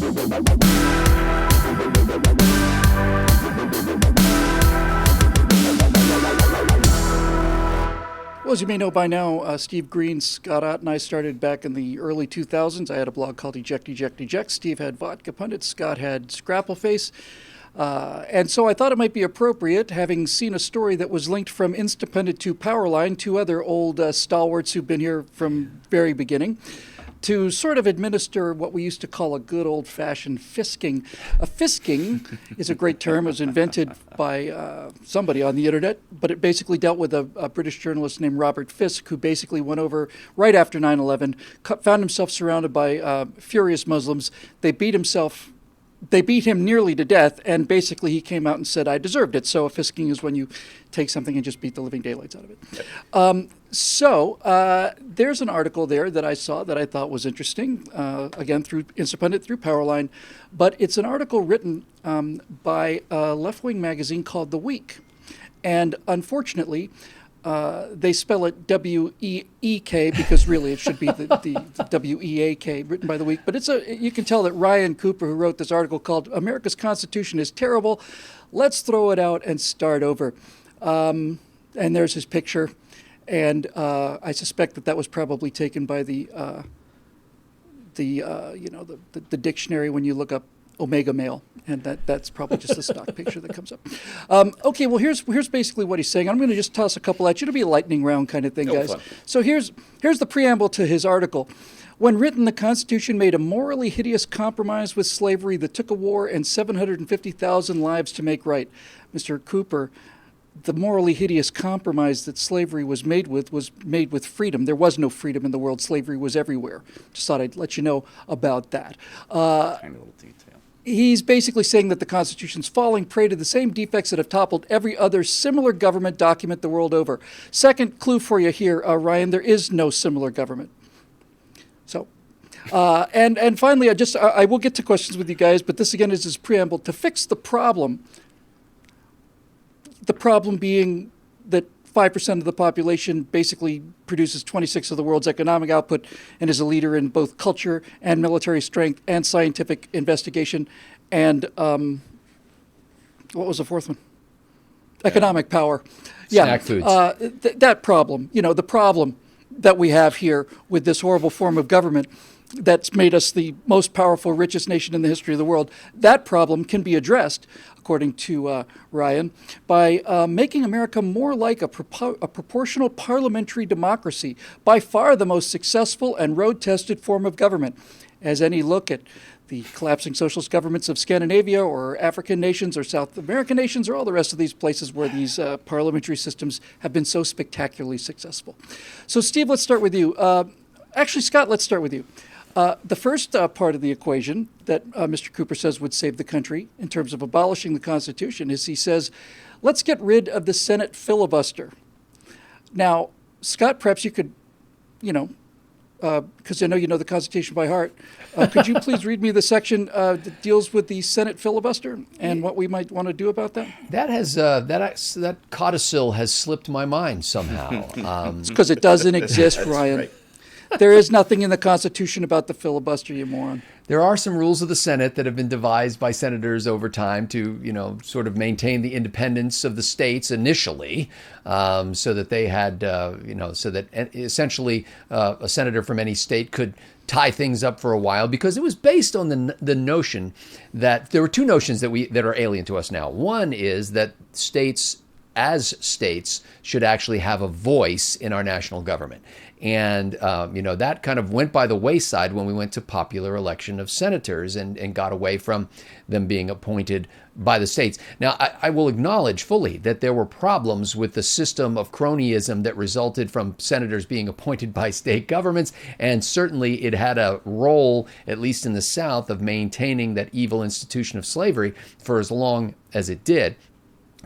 Well, as you may know by now, Steve Green, Scott Ott, and I started back in the early 2000s. I had a blog called Eject, Eject, Eject. Steve had Vodka Pundit. Scott had Scrapple Face. And so I thought it might be appropriate, having seen a story that was linked from Instapundit to Powerline, two other old stalwarts who've been here from very beginning, to sort of administer what we used to call a good old-fashioned fisking. A fisking is a great term. It was invented by somebody on the internet, but it basically dealt with a British journalist named Robert Fisk, who basically went over right after 9/11, found himself surrounded by furious Muslims. They beat him nearly to death, and basically he came out and said, I deserved it. So a fisking is when you take something and just beat the living daylights out of it. There's an article there that I saw that I thought was interesting, again, through Instapundit, through Powerline, but it's an article written by a left-wing magazine called The Week. And unfortunately, they spell it W-E-E-K because really it should be the W-E-A-K, written by The Week. But you can tell that Ryan Cooper, who wrote this article called America's Constitution is Terrible, Let's Throw It Out and Start Over. And there's his picture. And I suspect that was probably taken by the dictionary when you look up Omega male, and that's probably just the stock picture that comes up. Okay, well here's basically what he's saying. I'm going to just toss a couple at you. It'll be a lightning round kind of thing, guys. Fun. So here's the preamble to his article. When written, the Constitution made a morally hideous compromise with slavery that took a war and 750,000 lives to make right. Mr. Cooper, the morally hideous compromise that slavery was made with freedom. There was no freedom in the world. Slavery was everywhere. Just thought I'd let you know about that. Tiny little detail. He's basically saying that the Constitution's falling prey to the same defects that have toppled every other similar government document the world over. Second clue for you here, Ryan, there is no similar government. So, and finally, I will get to questions with you guys, but this again is his preamble. To fix the problem being that 5% of the population basically produces 26 of the world's economic output and is a leader in both culture and military strength and scientific investigation and what was the fourth one? Economic power. Snack foods. That problem, the problem that we have here with this horrible form of government that's made us the most powerful, richest nation in the history of the world, that problem can be addressed, according to Ryan, by making America more like a proportional parliamentary democracy, by far the most successful and road-tested form of government. As any look at the collapsing socialist governments of Scandinavia or African nations or South American nations or all the rest of these places where these parliamentary systems have been so spectacularly successful. So, Steve, let's start with you. Actually, Scott, let's start with you. The first part of the equation that Mr. Cooper says would save the country in terms of abolishing the Constitution is he says, let's get rid of the Senate filibuster. Now, Scott, perhaps you could, because I know you know the Constitution by heart, could you please read me the section that deals with the Senate filibuster and what we might want to do about that? That has that codicil has slipped my mind somehow. It's because it doesn't exist, Ryan. Right. There is nothing in the Constitution about the filibuster, you moron. There are some rules of the Senate that have been devised by senators over time to, sort of maintain the independence of the states initially, so that they had, so that essentially a senator from any state could tie things up for a while, because it was based on the notion that there were two notions that are alien to us now. One is that states should actually have a voice in our national government. And, that kind of went by the wayside when we went to popular election of senators and got away from them being appointed by the states. Now, I will acknowledge fully that there were problems with the system of cronyism that resulted from senators being appointed by state governments. And certainly it had a role, at least in the South, of maintaining that evil institution of slavery for as long as it did.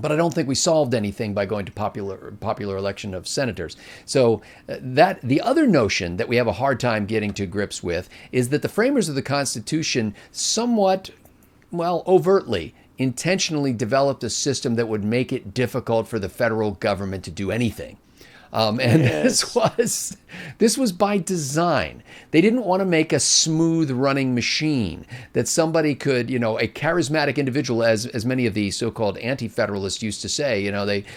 But I don't think we solved anything by going to popular election of senators. So that the other notion that we have a hard time getting to grips with is that the framers of the Constitution somewhat, overtly, intentionally developed a system that would make it difficult for the federal government to do anything. And this was by design. They didn't want to make a smooth running machine that somebody could, a charismatic individual, as many of the so-called anti-federalists used to say,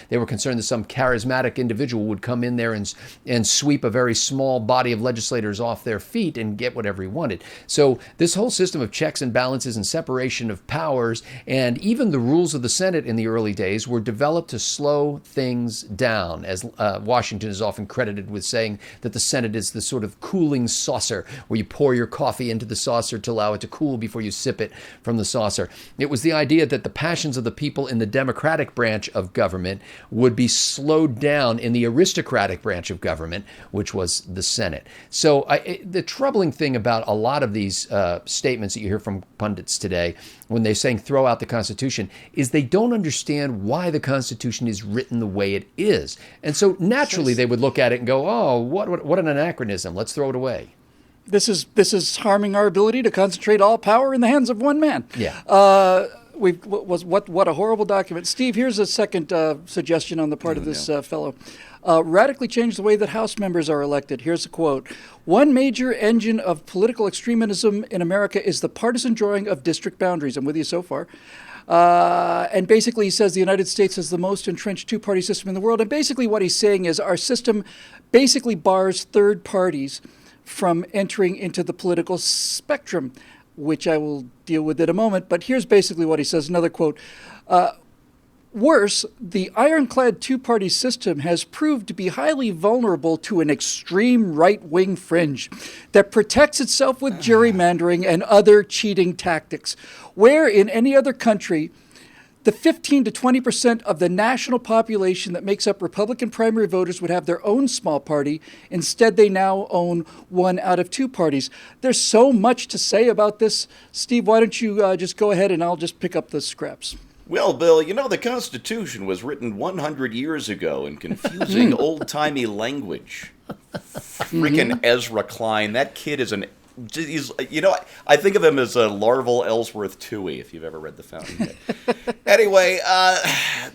they were concerned that some charismatic individual would come in there and sweep a very small body of legislators off their feet and get whatever he wanted. So this whole system of checks and balances and separation of powers, and even the rules of the Senate in the early days, were developed to slow things down, as Washington is often credited with saying that the Senate is the sort of cooling saucer where you pour your coffee into the saucer to allow it to cool before you sip it from the saucer. It was the idea that the passions of the people in the Democratic branch of government would be slowed down in the aristocratic branch of government, which was the Senate. So the troubling thing about a lot of these statements that you hear from pundits today when they're saying throw out the Constitution is they don't understand why the Constitution is written the way it is. And so naturally they would look at it and go, oh, what an anachronism. Let's throw it away. This is harming our ability to concentrate all power in the hands of one man. Yeah. What a horrible document. Steve, here's a second suggestion on the part of this fellow. Radically change the way that House members are elected. Here's a quote. One major engine of political extremism in America is the partisan drawing of district boundaries. I'm with you so far. And basically he says the United States has the most entrenched two-party system in the world. And basically what he's saying is our system basically bars third parties from entering into the political spectrum, which I will deal with in a moment. But here's basically what he says. Another quote. Worse, the ironclad two-party system has proved to be highly vulnerable to an extreme right-wing fringe that protects itself with gerrymandering and other cheating tactics. Where in any other country, the 15 to 20% of the national population that makes up Republican primary voters would have their own small party. Instead, they now own one out of two parties. There's so much to say about this. Steve, why don't you just go ahead and I'll just pick up the scraps. Well, Bill, the Constitution was written 100 years ago in confusing old-timey language. Freaking Ezra Klein. That kid is I think of him as a larval Ellsworth Toohey, if you've ever read The Fountainhead. Anyway,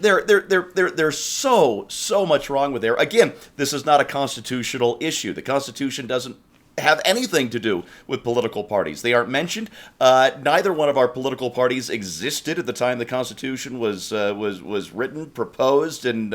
there's so much wrong with there. Again, this is not a constitutional issue. The Constitution doesn't have anything to do with political parties. They aren't mentioned. Neither one of our political parties existed at the time the Constitution was written, proposed, and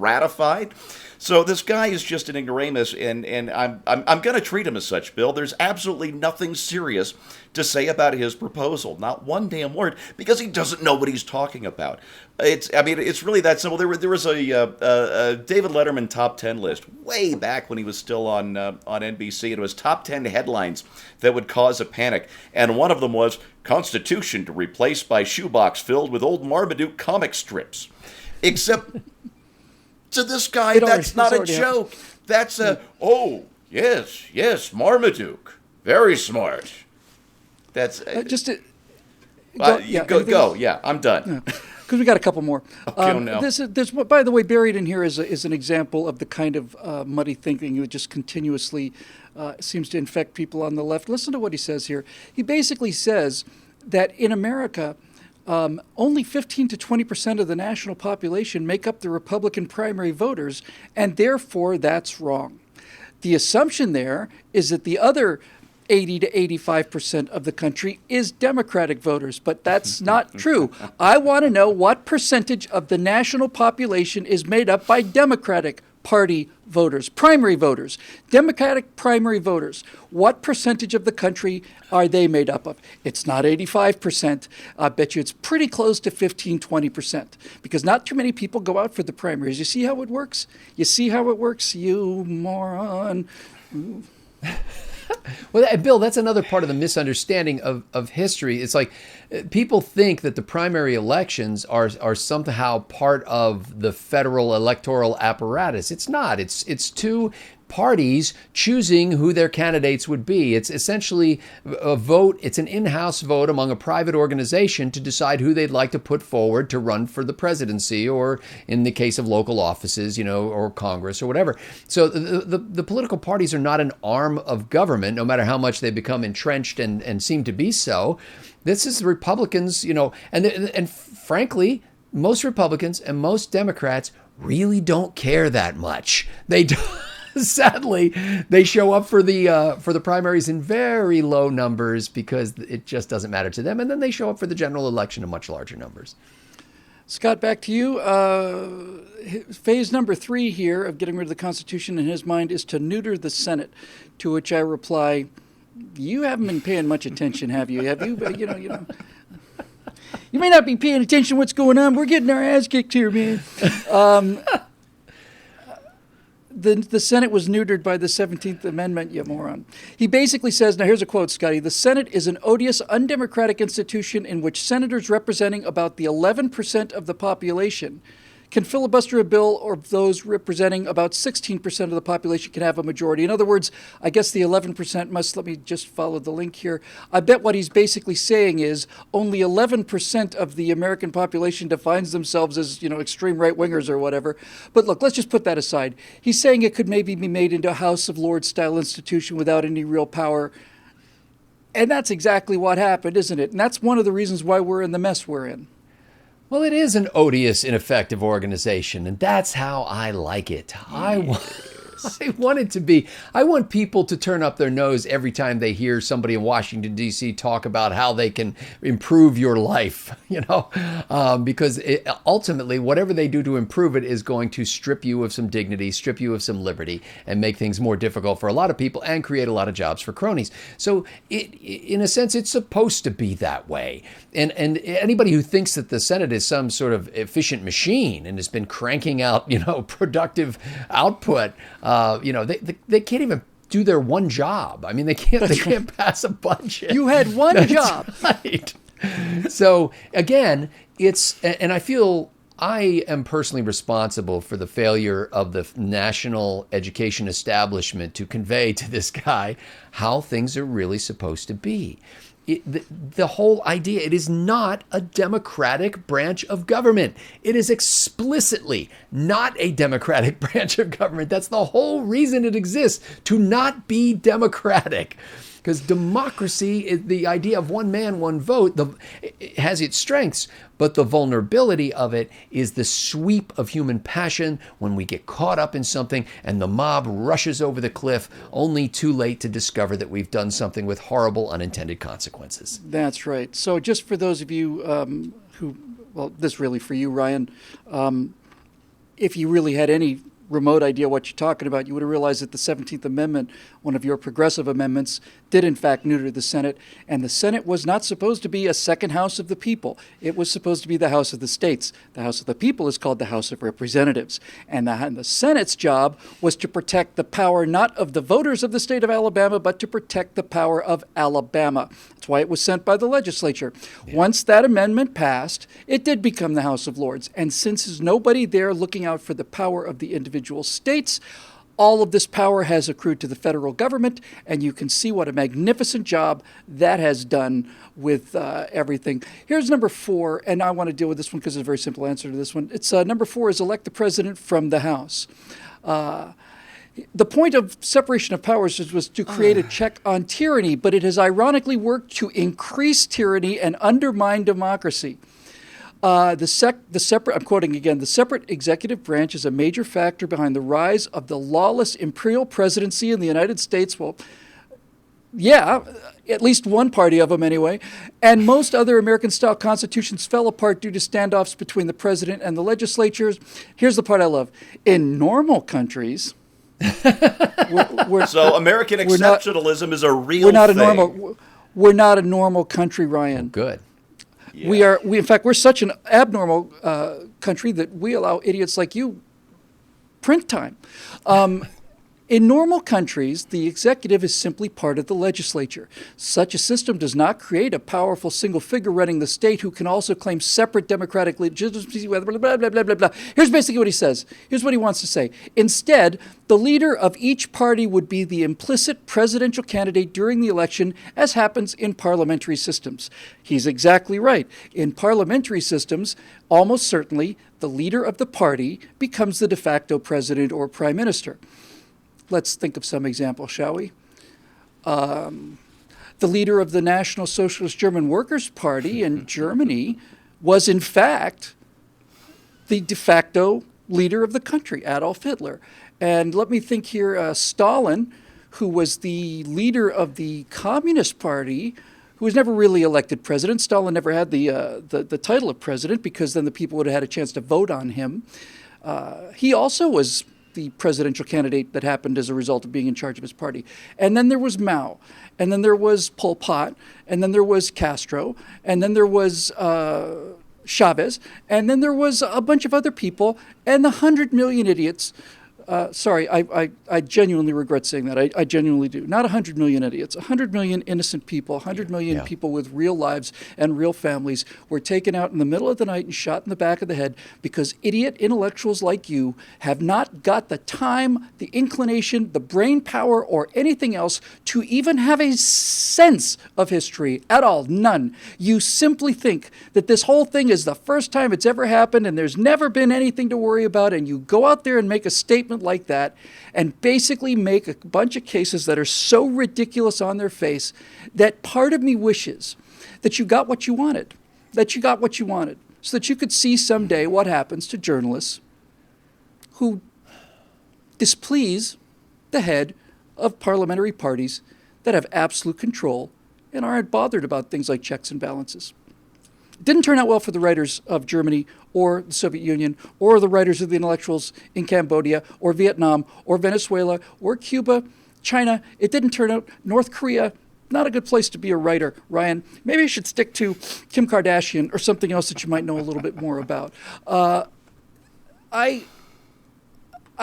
ratified. So this guy is just an ignoramus, and I'm going to treat him as such, Bill. There's absolutely nothing serious to say about his proposal. Not one damn word, because he doesn't know what he's talking about. It's really that simple. There was a David Letterman top 10 list way back when he was still on NBC, and it was top 10 headlines that would cause a panic. And one of them was, Constitution to replace by shoebox filled with old Marmaduke comic strips. Except to this guy, that's not a joke. That's oh, yes, Marmaduke. Very smart. That's go. Yeah, I'm done. Because we got a couple more. Okay, no. There's, by the way, buried in here is an example of the kind of muddy thinking that just continuously seems to infect people on the left. Listen to what he says here. He basically says that in America, only 15 to 20% of the national population make up the Republican primary voters, and therefore that's wrong. The assumption there is that the other 80 to 85% of the country is Democratic voters, but that's not true. I want to know what percentage of the national population is made up by Democratic Party voters, primary voters, Democratic primary voters. What percentage of the country are they made up of? It's not 85%. I bet you it's pretty close to 15, 20%, because not too many people go out for the primaries. You see how it works? You see how it works, you moron. Well, Bill, that's another part of the misunderstanding of history. It's like people think that the primary elections are somehow part of the federal electoral apparatus. It's not. It's two parties choosing who their candidates would be. It's essentially a vote. It's an in-house vote among a private organization to decide who they'd like to put forward to run for the presidency, or in the case of local offices, or Congress or whatever. So the political parties are not an arm of government, no matter how much they become entrenched and seem to be so. This is the Republicans, and frankly, most Republicans and most Democrats really don't care that much. They do, sadly, they show up for the primaries in very low numbers because it just doesn't matter to them, and then they show up for the general election in much larger numbers. Scott, back to you. Phase number 3 here of getting rid of the Constitution in his mind is to neuter the Senate, to which I reply, you haven't been paying much attention, have you? Have you? You may not be paying attention to what's going on. We're getting our ass kicked here, man. The Senate was neutered by the 17th Amendment, you moron. He basically says, now here's a quote, Scotty, the Senate is an odious, undemocratic institution in which senators representing about the 11% of the population can filibuster a bill, or those representing about 16% of the population can have a majority. In other words, I guess the 11% must, let me just follow the link here. I bet what he's basically saying is only 11% of the American population defines themselves as, extreme right-wingers or whatever. But look, let's just put that aside. He's saying it could maybe be made into a House of Lords style institution without any real power. And that's exactly what happened, isn't it? And that's one of the reasons why we're in the mess we're in. Well, it is an odious, ineffective organization, and that's how I like it. I want it to be. I want people to turn up their nose every time they hear somebody in Washington, D.C. talk about how they can improve your life, because ultimately, whatever they do to improve it is going to strip you of some dignity, strip you of some liberty, and make things more difficult for a lot of people and create a lot of jobs for cronies. So, in a sense, it's supposed to be that way. And anybody who thinks that the Senate is some sort of efficient machine and has been cranking out, productive output, they can't even do their one job. I mean, they can't pass a budget. You had one job. Right. So again, and I feel I am personally responsible for the failure of the national education establishment to convey to this guy how things are really supposed to be. The whole idea, it is not a democratic branch of government. It is explicitly not a democratic branch of government. That's the whole reason it exists, to not be democratic. Because democracy, the idea of one man, one vote, it has its strengths, but the vulnerability of it is the sweep of human passion when we get caught up in something and the mob rushes over the cliff, only too late to discover that we've done something with horrible unintended consequences. That's right. So just for those of you this really for you, Ryan, if you really had any remote idea what you're talking about, you would have realized that the 17th Amendment, one of your progressive amendments, did in fact neuter the Senate. And the Senate was not supposed to be a second house of the people. It was supposed to be the House of the states. The House of the people is called the House of Representatives. And the Senate's job was to protect the power not of the voters of the state of Alabama, but to protect the power of Alabama. That's why it was sent by the legislature. Yeah. Once that amendment passed, it did become the House of Lords. And since there's nobody there looking out for the power of the individual states, all of this power has accrued to the federal government, and you can see what a magnificent job that has done with everything. Here's number 4, and I want to deal with this one because it's a very simple answer to this one. It's number 4 is elect the president from the House. The point of separation of powers was to create a check on tyranny, but it has ironically worked to increase tyranny and undermine democracy. I'm quoting again, the separate executive branch is a major factor behind the rise of the lawless imperial presidency in the United States. Well, yeah, at least one party of them anyway. And most other American-style constitutions fell apart due to standoffs between the president and the legislatures. Here's the part I love. In normal countries... So American exceptionalism is a real thing. We're not a normal country, Ryan. Good. Yeah. In fact, we're such an abnormal country that we allow idiots like you print time. In normal countries, the executive is simply part of the legislature. Such a system does not create a powerful single figure running the state who can also claim separate democratic legitimacy, blah, blah, blah, blah, blah, blah. Here's basically what he says. Here's what he wants to say. Instead, the leader of each party would be the implicit presidential candidate during the election, as happens in parliamentary systems. He's exactly right. In parliamentary systems, almost certainly, the leader of the party becomes the de facto president or prime minister. Let's think of some examples, shall we? The leader of the National Socialist German Workers' Party in Germany was, in fact, the de facto leader of the country, Adolf Hitler. And let me think here, Stalin, who was the leader of the Communist Party, who was never really elected president. Stalin never had the title of president because then the people would have had a chance to vote on him. He also was the presidential candidate that happened as a result of being in charge of his party. And then there was Mao, and then there was Pol Pot, and then there was Castro, and then there was Chavez, and then there was a bunch of other people, and the 100 million idiots. Sorry, I genuinely regret saying that. I genuinely do. Not 100 million idiots. 100 million innocent people, 100 million people with real lives and real families were taken out in the middle of the night and shot in the back of the head because idiot intellectuals like you have not got the time, the inclination, the brain power, or anything else to even have a sense of history at all. None. You simply think that this whole thing is the first time it's ever happened and there's never been anything to worry about, and you go out there and make a statement like that and basically make a bunch of cases that are so ridiculous on their face that part of me wishes that you got what you wanted, so that you could see someday what happens to journalists who displease the head of parliamentary parties that have absolute control and aren't bothered about things like checks and balances. It didn't turn out well for the writers of Germany or the Soviet Union or the writers of the intellectuals in Cambodia or Vietnam or Venezuela or Cuba, China. It didn't turn out. North Korea, not a good place to be a writer, Ryan. Maybe you should stick to Kim Kardashian or something else that you might know a little bit more about.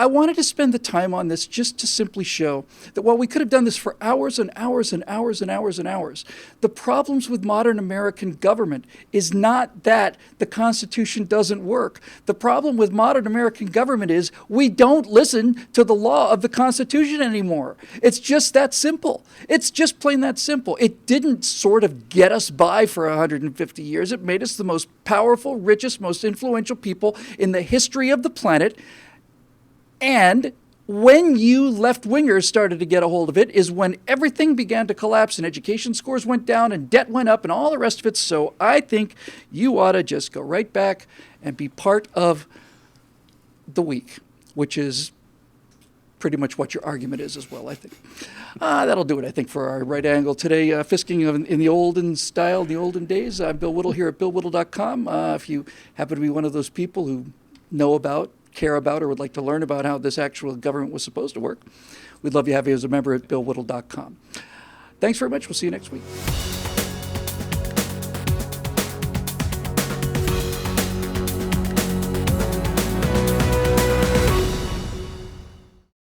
I wanted to spend the time on this just to simply show that while we could have done this for hours and hours and hours and hours and hours, the problems with modern American government is not that the Constitution doesn't work. The problem with modern American government is we don't listen to the law of the Constitution anymore. It's just that simple. It's just plain that simple. It didn't sort of get us by for 150 years. It made us the most powerful, richest, most influential people in the history of the planet. And when you left-wingers started to get a hold of it is when everything began to collapse and education scores went down and debt went up and all the rest of it. So I think you ought to just go right back and be part of the weak, which is pretty much what your argument is as well, I think. That'll do it, I think, for our right angle today. Fisking in the olden style, the olden days. I'm Bill Whittle here at BillWhittle.com. If you happen to be one of those people who know about, care about, or would like to learn about how this actual government was supposed to work, we'd love to have you as a member at BillWhittle.com. Thanks very much. We'll see you next week.